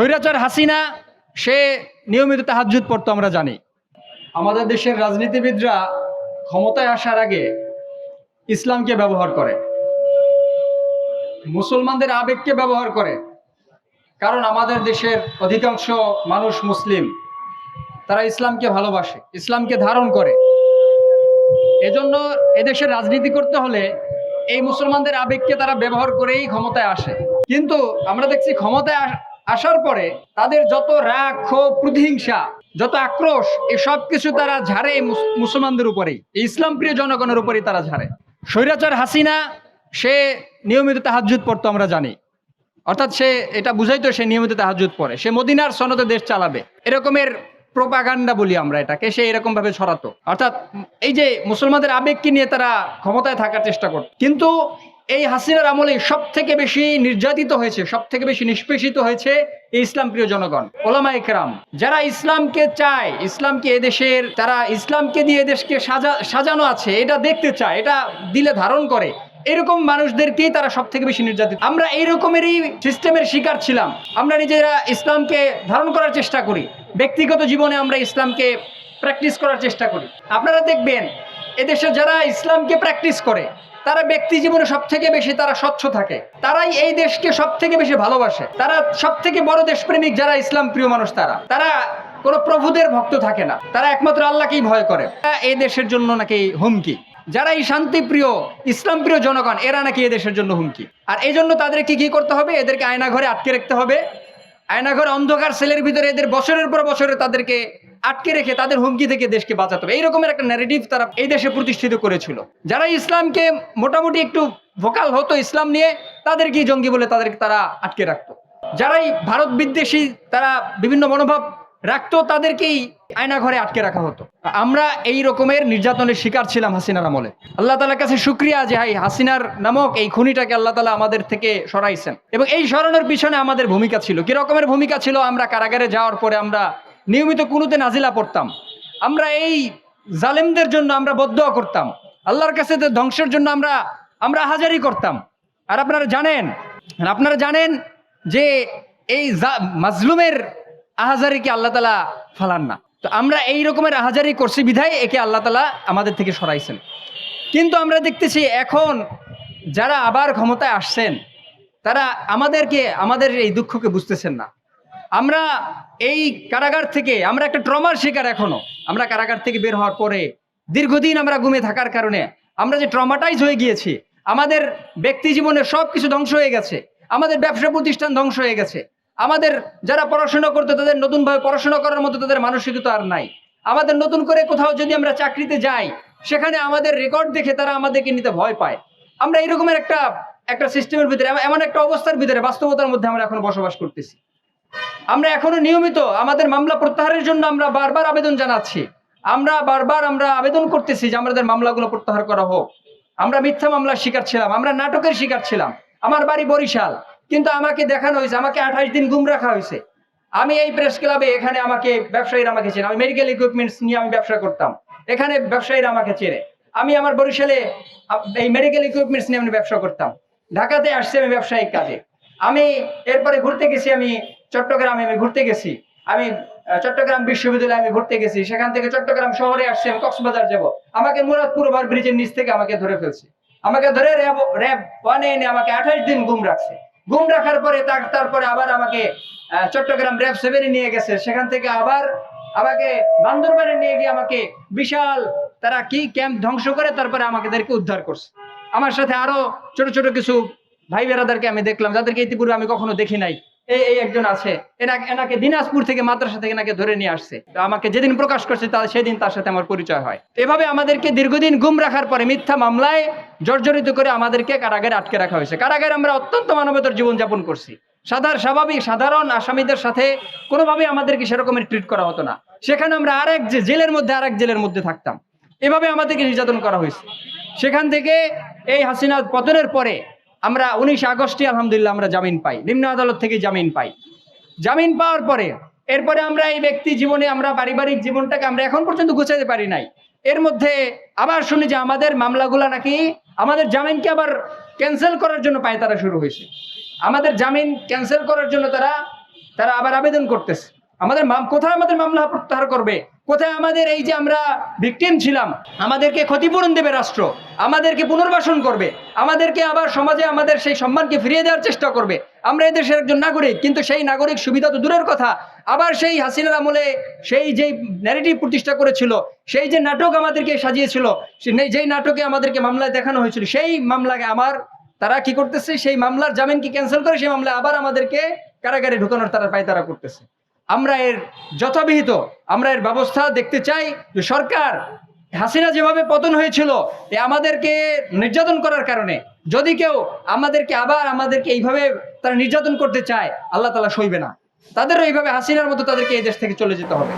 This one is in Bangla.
স্বৈরাচার হাসিনা সে নিয়মিত তাহাজ্জুদ পড়তো আমরা জানি। আমাদের দেশের রাজনীতিবিদরা ক্ষমতায় আসার আগে ইসলামকে ব্যবহার করে, মুসলমানদের আবেগকে ব্যবহার করে। কারণ আমাদের দেশের অধিকাংশ মানুষ মুসলিম, তারা ইসলামকে ভালোবাসে, ইসলামকে ধারণ করে। এজন্য এদেশের রাজনীতি করতে হলে এই মুসলমানদের আবেগকে তারা ব্যবহার করেই ক্ষমতায় আসে। কিন্তু আমরা দেখছি ক্ষমতায় আসার পরে তাদের যত রাগ, ক্ষোভ, প্রতিহিংসা, যত আক্রোশ, এই সব কিছু তারা ঝাড়ে মুসলমানদের উপরেই, ইসলাম প্রিয় জনগণের উপরেই তারা ঝাড়ে। স্বৈরাচার হাসিনা সে নিয়মিত তাহাজ্জুদ পড়তো আমরা জানি, অর্থাৎ সে এটা বুঝাইতো সে নিয়মিত তাহাজ্জুদ পড়ে, সে মদিনার সনদে দেশ চালাবে, এরকমের প্রোপাগান্ডা বলি আমরা এটাকে, সে এরকম ভাবে ছড়াতো। অর্থাৎ এই যে মুসলমানদের আবেগকে নিয়ে তারা ক্ষমতায় থাকার চেষ্টা করত। কিন্তু এই হাসিনার আমলে সব থেকে বেশি নির্যাতিত হয়েছে, সব থেকে বেশি নিষ্পেষিত হয়েছে এই ইসলাম প্রিয় জনগণ, ওলামায়ে কেরাম, যারা ইসলামকে চায়, ইসলামকে এদেশের, তারা ইসলামকে দিয়ে এদেশকে সাজানো আছে এটা দেখতে চায়, এটা দিলে ধারণ করে, এরকম মানুষদেরকেই তারা সব থেকে বেশি নির্যাতিত। আমরা এইরকমেরই সিস্টেমের শিকার ছিলাম। আমরা নিজেরা ইসলামকে ধারণ করার চেষ্টা করি, ব্যক্তিগত জীবনে আমরা ইসলামকে প্র্যাকটিস করার চেষ্টা করি। আপনারা দেখবেন এদেশে যারা ইসলামকে প্র্যাকটিস করে তারা ব্যক্তি জীবনে সব থেকে বেশি তারা স্বচ্ছ থাকে, তারাই এই দেশকে সব থেকে বেশি ভালোবাসে, তারা সব থেকে বড় দেশপ্রেমিক যারা ইসলাম প্রিয় মানুষ, তারা কোনো প্রভুদের ভক্ত থাকে না, তারা একমাত্র আল্লাহকেই ভয় করে। এই দেশের জন্য নাকি হুমকি। যারা এই শান্তিপ্রিয় ইসলাম প্রিয় জনগণ, এরা নাকি এদেশের জন্য হুমকি। আর এই জন্য তাদেরকে কি করতে হবে? এদেরকে আয়না ঘরে আটকে রাখতে হবে। আয়না ঘরে অন্ধকার সেলের ভিতরে এদের বছরের পর বছরে তাদেরকে আটকে রেখে তাদের হুমকি থেকে দেশকে বাঁচাতে হবে। এইরকমের একটা ন্যারেটিভ তারা এই দেশে প্রতিষ্ঠিত করেছিল। যারা ইসলামকে মোটামুটি একটু ভোকাল হতো ইসলাম নিয়ে, তাদেরকে জঙ্গি বলে তারা আটকে রাখতো। যারাই ভারত বিদ্বেষী, তারা বিভিন্ন মনোভাব রাখতো, তাদেরকেই আয়না ঘরে আটকে রাখা হতো। আমরা এই রকমের নির্যাতনের শিকার ছিলাম হাসিনার আমলে। আল্লাহ তাআলার কাছে শুকরিয়া যে হাসিনার নামক এই খুনিটাকে আল্লাহ তাআলা আমাদের থেকে সরাইছেন। এবং এই সরানোর পিছনে আমাদের ভূমিকা ছিল। কি রকমের ভূমিকা ছিল? আমরা কারাগারে যাওয়ার পরে আমরা নিয়মিত কুনুতে নাজিলা পড়তাম, আমরা এই জালেমদের জন্য আমরা বদদোয়া করতাম, আল্লাহর কাছে ধ্বংসের জন্য আমরা হাজারি করতাম। আর আপনারা জানেন যে এই মাজলুমের আহাজারিকে আল্লাহ তাআলা ফালান না। তো আমরা এই রকমের আহাজারি করছি বিধায় একে আল্লাহ তাআলা আমাদের থেকে সরাইছেন। কিন্তু আমরা দেখতেছি এখন যারা আবার ক্ষমতায় আসছেন, তারা আমাদের এই দুঃখকে বুঝতেছেন না। আমরা এই কারাগার থেকে আমরা একটা ট্রমার শিকার। এখনো আমরা কারাগার থেকে বের হওয়ার পরে দীর্ঘদিন আমরা ঘুমে থাকার কারণে আমরা যে ট্রমাটাইজ হয়ে গিয়েছি, আমাদের ব্যক্তি জীবনে সবকিছু ধ্বংস হয়ে গেছে, আমাদের ব্যবসা প্রতিষ্ঠান ধ্বংস হয়ে গেছে, আমাদের যারা পড়াশোনা করতে তাদের নতুনভাবে পড়াশোনা করার মতো তাদের মানসিকতা আর নাই। আমাদের নতুন করে কোথাও যদি আমরা চাকরিতে যাই, সেখানে আমাদের রেকর্ড দেখে তারা আমাদেরকে নিতে ভয় পায়। আমরা এরকমের একটা সিস্টেমের ভিতরে, এমন একটা অবস্থার ভিতরে, বাস্তবতার মধ্যে আমরা এখন বসবাস করতেছি। আমরা এখনো নিয়মিত আমাদের মামলা প্রত্যাহারের জন্য আমরা বারবার আবেদন জানাচ্ছি, আমরা আবেদন করতেছি যে আমাদের মামলাগুলো প্রত্যাহার করা হোক। আমরা মিথ্যা মামলার শিকার ছিলাম, আমরা নাটকের শিকার ছিলাম। আমার বাড়ি বরিশাল, কিন্তু আমাকে দেখানো হয়েছে, আমাকে 28 দিন গুম রাখা হয়েছে। আমি এই প্রেস ক্লাবে, এখানে ব্যবসায়ীরা আমাকে চেনে, আমি মেডিকেল ইকুইপমেন্টস নিয়ে আমি ব্যবসা করতাম, এখানে ব্যবসায়ীরা আমাকে চেনে। আমি আমার বরিশালে এই মেডিকেল ইকুইপমেন্টস নিয়ে আমি ব্যবসা করতাম। ঢাকাতে আসছি আমি ব্যবসায়িক কাজে। আমি এরপরে ঘুরতে গেছি, আমি চট্টগ্রামে ঘুরতে গেছি, আমি চট্টগ্রাম বিশ্ববিদ্যালয়ে আমি ঘুরতে গেছি। সেখান থেকে চট্টগ্রাম শহরে আসছি, আমি কক্সবাজার যাব। আমাকে মুরাদপুর ওভার ব্রিজের নিচ থেকে আমাকে ধরে ফেলছে, আমাকে ধরে র্যাব 1 এনে আমাকে 28 দিন গুম রাখছে। গুম রাখার পরে তারপরে আবার আমাকে চট্টগ্রাম র্যাব 7 নিয়ে গেছে। সেখান থেকে আবার আমাকে বান্দরবানে নিয়ে গিয়ে আমাকে বিশাল তারা কি ক্যাম্প ধ্বংস করে তারপরে আমাদেরকে উদ্ধার করছে। আমার সাথে আরো ছোট ছোট কিছু ভাই বেরাদারকে আমি দেখলাম, যাদেরকে ইতিপূর্বে আমি কখনো দেখি নাই। এই একজন আছে, এনাকে দিনাজপুর থেকে মাদ্রাসা থেকে এনাকে ধরে নিয়ে আসছে। আমাকে যেদিন প্রকাশ করছে সেদিন তার সাথে আমার পরিচয় হয়। এভাবে আমাদেরকে দীর্ঘদিন গুম রাখার পরে মিথ্যা মামলায় জর্জরিত করে আমাদেরকে কারাগারে আটকে রাখা হয়েছে। কারাগারে আমরা অত্যন্ত মানবতার জীবনযাপন করছি। সাধারণ আসামিদের সাথে কোনোভাবেই আমাদেরকে সেরকমের ট্রিট করা হতো না। সেখানে আমরা আরেক জেলের মধ্যে থাকতাম। এভাবে আমাদেরকে নির্যাতন করা হয়েছে। সেখান থেকে এই হাসিনা পতনের পরে আমরা 19 আগস্টে আলহামদুলিল্লাহ আমরা জামিন পাই, নিম্ন আদালত থেকে জামিন পাই। জামিন পাওয়ার পরে এরপরে আমরা এই ব্যক্তি জীবনে, আমরা পারিবারিক জীবনটাকে আমরা এখন পর্যন্ত গুছাতে পারি নাই। এর মধ্যে আবার শুনি যে আমাদের মামলাগুলা নাকি, আমাদের জামিনকে আবার ক্যান্সেল করার জন্য পায়তারা শুরু হয়েছে। আমাদের জামিন ক্যান্সেল করার জন্য তারা আবার আবেদন করতেছে। কোথায় আমাদের মামলা প্রত্যাহার করবে, কোথায় আমাদের এই যে আমরা ভিকটিম ছিলাম, আমাদেরকে ক্ষতিপূরণ দেবে রাষ্ট্র, আমাদেরকে পুনর্বাসন করবে, আমাদেরকে আবার সমাজে আমাদের সেই সম্মানকে ফিরিয়ে দেওয়ার চেষ্টা করবে। আমরা এই দেশের একজন নাগরিক, কিন্তু সেই নাগরিক সুবিধা তো দূরের কথা, আবার সেই হাসিনার আমলে সেই যে ন্যারেটিভ প্রতিষ্ঠা করেছিল, সেই যে নাটক আমাদেরকে সাজিয়েছিল, যেই নাটকে আমাদেরকে মামলায় দেখানো হয়েছিল, সেই মামলাকে তারা কি করতেছে, সেই মামলার জামিনকে ক্যান্সেল করে সেই মামলায় আবার আমাদেরকে কারাগারে ঢুকানোর তারা করতেছে। আমরা এর যথাবিহিত আমরা এর ব্যবস্থা দেখতে চাই যে সরকার, হাসিনা যেভাবে পতন হয়েছিল আমাদেরকে নির্যাতন করার কারণে, যদি কেউ আমাদেরকে এইভাবে তারা নির্যাতন করতে চায়, আল্লাহ তাআলা সইবে না। তাদেরও এইভাবে হাসিনার মতো তাদেরকে এই দেশ থেকে চলে যেতে হবে।